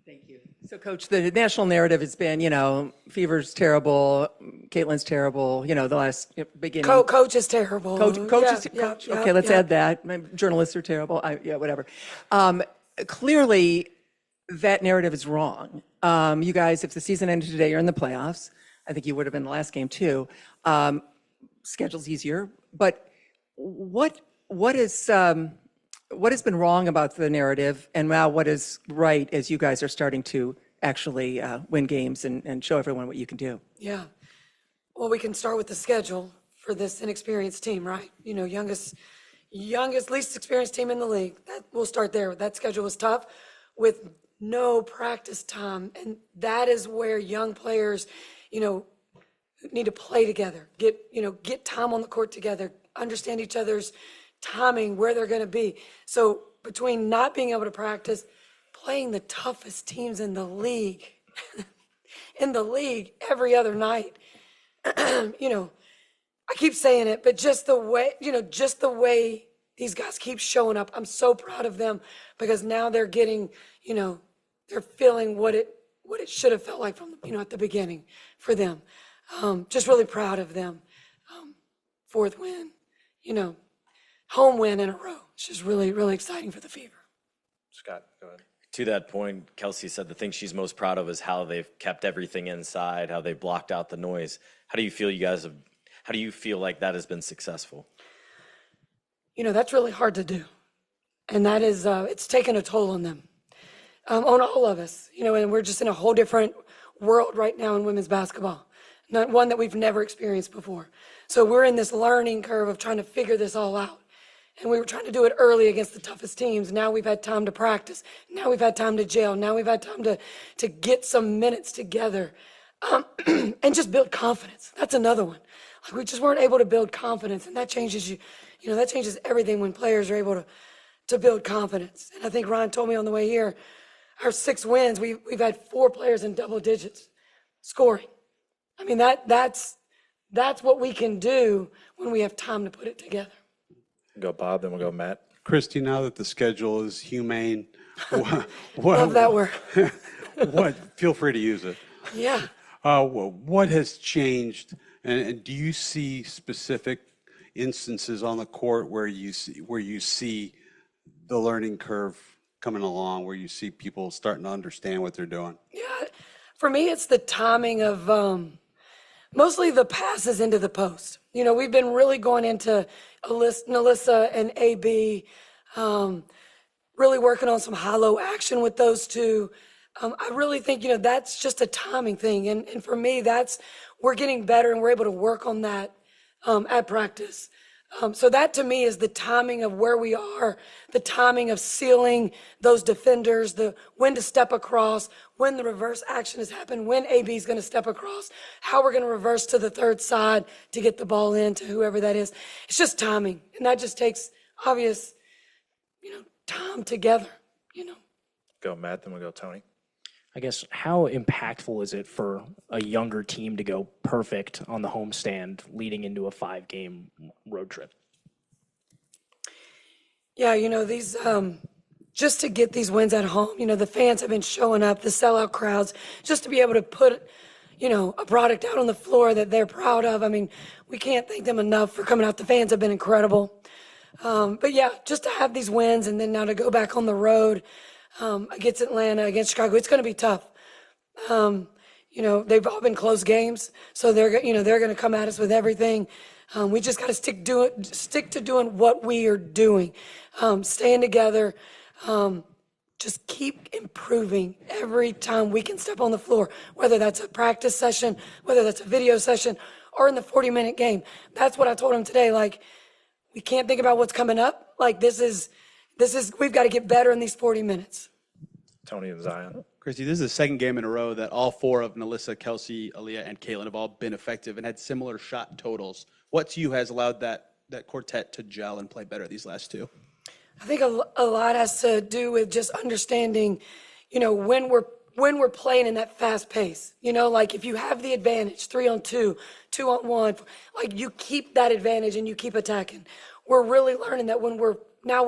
Thank you. So, Coach, the national narrative has been, Fever's terrible, Caitlin's terrible, the last beginning. Coach is terrible. Coach is Coach. okay, let's add that. Journalists are terrible. Whatever. Clearly, that narrative is wrong. You guys, if the season ended today, you're in the playoffs. I think you would have been the last game too. Schedule's easier, but what has been wrong about the narrative, and now what is right as you guys are starting to actually win games and show everyone what you can do? Yeah. Well, we can start with the schedule for this inexperienced team, right? Youngest, least experienced team in the league. We'll start there. That schedule was tough with no practice time, and that is where young players, need to play together, get time on the court together, understand each other's timing, where they're going to be. So between not being able to practice, playing the toughest teams in the league, every other night, I keep saying it, but just the way these guys keep showing up, I'm so proud of them because now they're getting, they're feeling what it should have felt like from, at the beginning for them. Just really proud of them. Fourth win, home win in a row. It's just really, really exciting for the Fever. Scott, go ahead. To that point, Kelsey said the thing she's most proud of is how they've kept everything inside, how they've blocked out the noise. How do you feel like that has been successful? That's really hard to do. And that is, it's taken a toll on them, on all of us, and we're just in a whole different world right now in women's basketball, not one that we've never experienced before. So we're in this learning curve of trying to figure this all out. And we were trying to do it early against the toughest teams. Now we've had time to practice. Now we've had time to gel. Now we've had time to get some minutes together and just build confidence. That's another one. Like we just weren't able to build confidence, and that changes that changes everything when players are able to build confidence. And I think Ryan told me on the way here, our 6 wins, we've had 4 players in double digits scoring. I mean, that's what we can do when we have time to put it together. Go Bob, then we'll go Matt. Christie, now that the schedule is humane, Love that word. Feel free to use it. Yeah. What has changed, and do you see specific instances on the court where you see the learning curve coming along, where you see people starting to understand what they're doing? Yeah. For me, it's the timing of mostly the passes into the post. We've been really going into Nalissa and AB, really working on some high-low action with those two. I really think, that's just a timing thing. And for me, we're getting better and we're able to work on that at practice. So that to me is the timing of where we are, the timing of sealing those defenders, when to step across, when the reverse action has happened, when AB is going to step across, how we're going to reverse to the third side to get the ball in to whoever that is. It's just timing. And that just takes obvious, time together, Go Matt, then we'll go Tony. I guess, how impactful is it for a younger team to go perfect on the homestand leading into a 5-game road trip? Yeah, these, just to get these wins at home, the fans have been showing up, the sellout crowds, just to be able to put, a product out on the floor that they're proud of. I mean, we can't thank them enough for coming out. The fans have been incredible. But yeah, just to have these wins and then now to go back on the road, against Atlanta, against Chicago, it's going to be tough. They've all been close games, so they're going to come at us with everything. We just got to stick to doing what we are doing, staying together, just keep improving every time we can step on the floor, whether that's a practice session, whether that's a video session, or in the 40-minute game. That's what I told him today. Like, we can't think about what's coming up. Like, we've got to get better in these 40 minutes. Tony and Zion. Christie, this is the second game in a row that all 4 of Nalissa, Kelsey, Aaliyah, and Caitlin have all been effective and had similar shot totals. What to you has allowed that quartet to gel and play better these last 2? I think a lot has to do with just understanding, when we're playing in that fast pace. Like if you have the advantage, 3-on-2, 2-on-1, like you keep that advantage and you keep attacking. We're really learning that when we're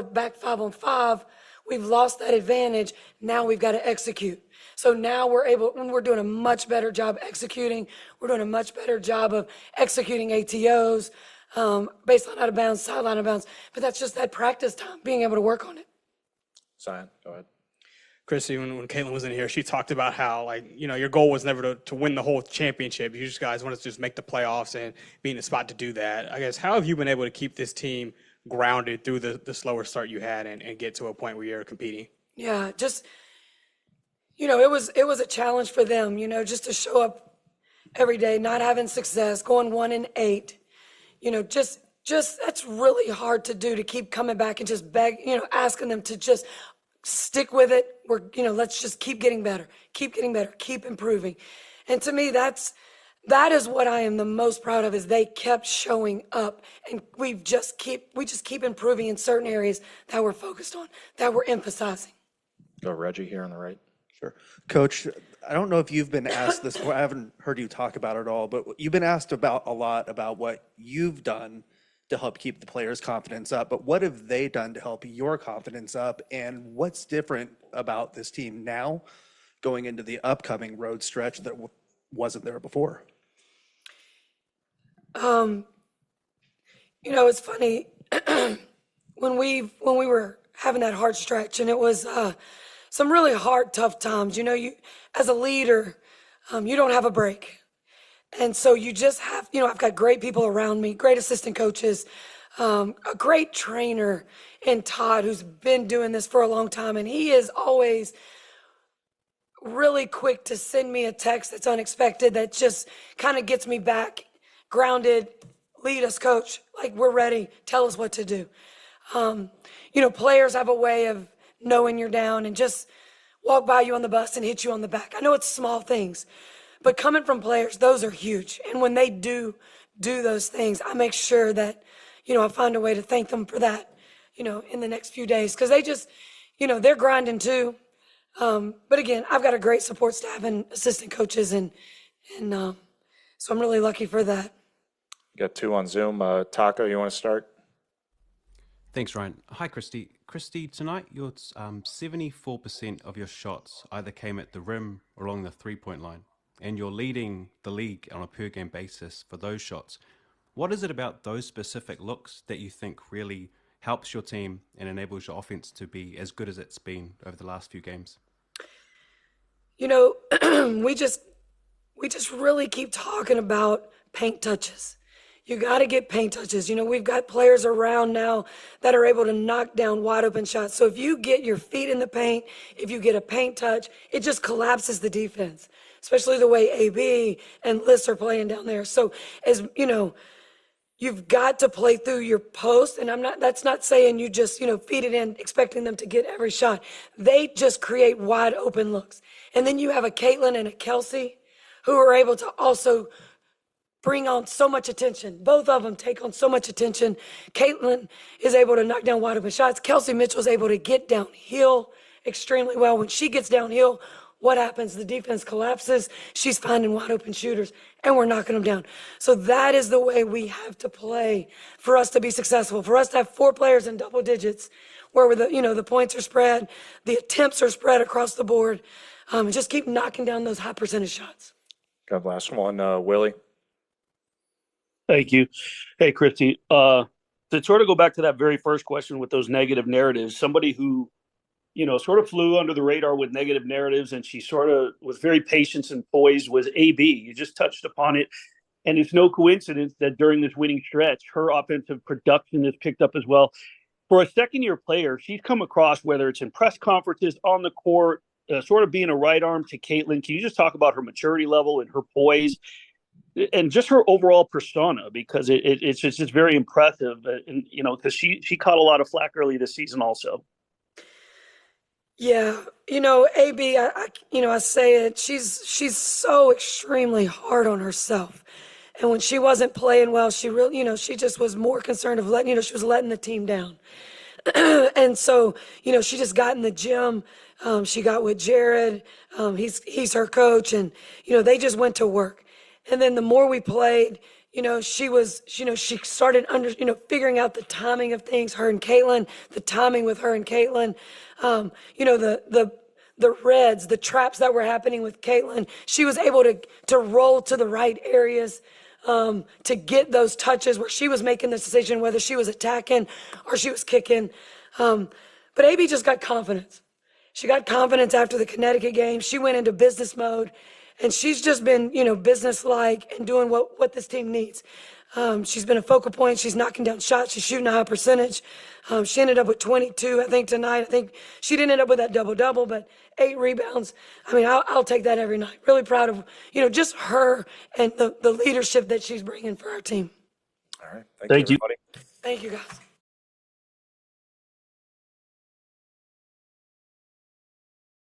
back 5-on-5, We've lost that advantage. Now we've got to execute. So now we're doing a much better job executing. We're doing a much better job of executing ATOs, baseline out of bounds, sideline out of bounds. But that's just that practice time, being able to work on it. Zion, go ahead. Christie, when Caitlin was in here, she talked about how, like, you know, your goal was never to win the whole championship. You just guys wanted to just make the playoffs and be in a spot to do that. I guess, how have you been able to keep this team grounded through the slower start you had and get to a point where you're competing? Yeah, just, you know, it was a challenge for them, you know, just to show up every day, not having success, going 1-8, you know, just that's really hard to do, to keep coming back and just beg, you know, asking them to just stick with it. Let's just keep getting better, keep improving. And to me, that is what I am the most proud of, is they kept showing up, and we just keep improving in certain areas that we're focused on, that we're emphasizing. Go Reggie here on the right. Sure. Coach, I don't know if you've been asked this before. I haven't heard you talk about it at all, but you've been asked a lot about what you've done to help keep the players' confidence up. But what have they done to help your confidence up? And what's different about this team now going into the upcoming road stretch that wasn't there before? You know, it's funny, when we were having that hard stretch, and it was some really hard, tough times. You know, you as a leader, you don't have a break. And so you just have, you know, I've got great people around me, great assistant coaches, a great trainer in Todd, who's been doing this for a long time. And he is always really quick to send me a text that's unexpected, that just kind of gets me back grounded. Lead us, coach. Like, we're ready. Tell us what to do. You know, players have a way of knowing you're down and just walk by you on the bus and hit you on the back. I know it's small things, but coming from players, those are huge. And when they do those things, I make sure that, you know, I find a way to thank them for that, you know, in the next few days. Because they just, you know, they're grinding too. But again, I've got a great support staff and assistant coaches, and so I'm really lucky for that. Got two on Zoom. Taco, you want to start? Thanks, Ryan. Hi, Christie. Christie, tonight your 74% of your shots either came at the rim or along the three-point line, and you're leading the league on a per-game basis for those shots. What is it about those specific looks that you think really helps your team and enables your offense to be as good as it's been over the last few games? You know, we just really keep talking about paint touches. You got to get paint touches. You know, we've got players around now that are able to knock down wide open shots. So if you get your feet in the paint, if you get a paint touch, it just collapses the defense, especially the way AB and Liss are playing down there. So, as you know, you've got to play through your post, and that's not saying you just, you know, feed it in expecting them to get every shot. They just create wide open looks. And then you have a Caitlin and a Kelsey who are able to also bring on so much attention. Both of them take on so much attention. Caitlin is able to knock down wide open shots. Kelsey Mitchell is able to get downhill extremely well. When she gets downhill, what happens? The defense collapses. She's finding wide open shooters, and we're knocking them down. So that is the way we have to play for us to be successful, for us to have 4 players in double digits, where the points are spread, the attempts are spread across the board, and just keep knocking down those high percentage shots. Got the last one, Willie. Thank you. Hey, Christie, to sort of go back to that very first question with those negative narratives, somebody who, you know, sort of flew under the radar with negative narratives, and she sort of was very patient and poised, was AB. You just touched upon it. And it's no coincidence that during this winning stretch, her offensive production has picked up as well. For a second-year player, she's come across, whether it's in press conferences, on the court, sort of being a right arm to Caitlin. Can you just talk about her maturity level and her poise and just her overall persona? Because it's just very impressive, and you know, because she caught a lot of flack early this season also. Yeah, you know, AB, I say it, she's so extremely hard on herself. And when she wasn't playing well, she really, you know, she just was more concerned of she was letting the team down. And so, you know, she just got in the gym. She got with Jared. He's her coach, and, you know, they just went to work. And then the more we played, she started figuring out the timing of things, her and Caitlin, the timing with her and Caitlin, the reds, the traps that were happening with Caitlin. She was able to roll to the right areas, to get those touches where she was making the decision whether she was attacking or she was kicking. But AB just got confidence. She got confidence after the Connecticut game. She went into business mode, and she's just been, business-like and doing what this team needs. She's been a focal point. She's knocking down shots. She's shooting a high percentage. She ended up with 22, I think, tonight. I think she didn't end up with that double-double, but 8 rebounds. I mean, I'll take that every night. Really proud of, just her and the leadership that she's bringing for our team. All right. Thank you. Everybody. Thank you, guys.